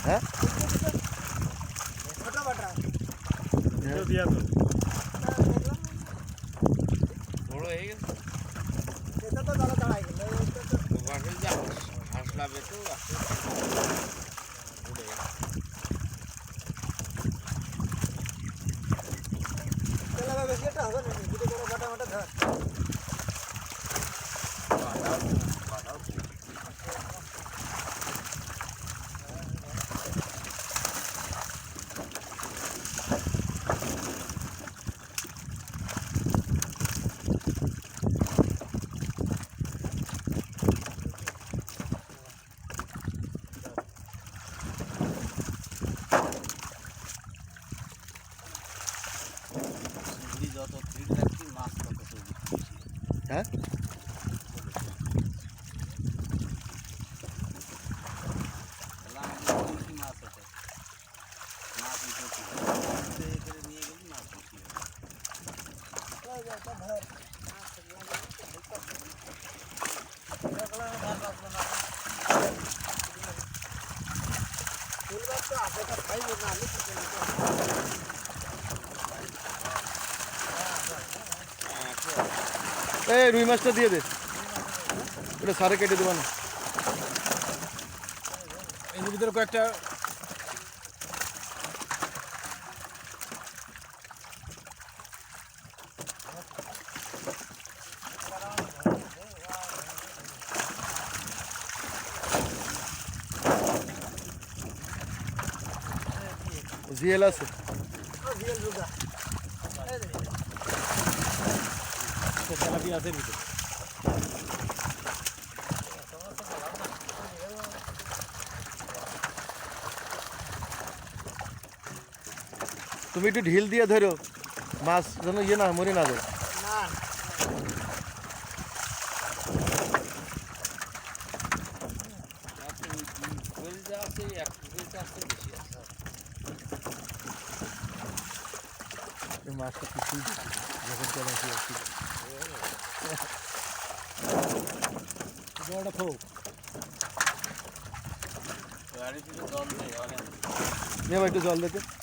হ্যাঁ বড় হয়ে গেছে এটা তো দাঁড়াই গেল বাকি যা হাসলা বেটো আছে উড়ে তেলা বেশি এটা হবে না দুটো করে বাটা বাটা ধর যত ফিট রাখছি মাছ তত হ্যাঁ মাছ আছে মাছ নিয়ে গেলি মাছ বেশি এই রুই মাছটা দিয়ে দে ওটা সারে কেটে দেবো না এর ভিতরে কয়েকটা জিএল আছে তেলাপিয়া আছে এর ভিতরে তুমি একটু ঢিল দিয়ে ধরো মাছ যেন ইয়ে না মরে না যায় আছে এক আছে বেশি আছে এই মাছটা কিছুই দেখি যখন চলে আসি আসি বড়টা থোক গাড়ি থেকে জল নেই অনেক নিয়ে একটু জল দিতে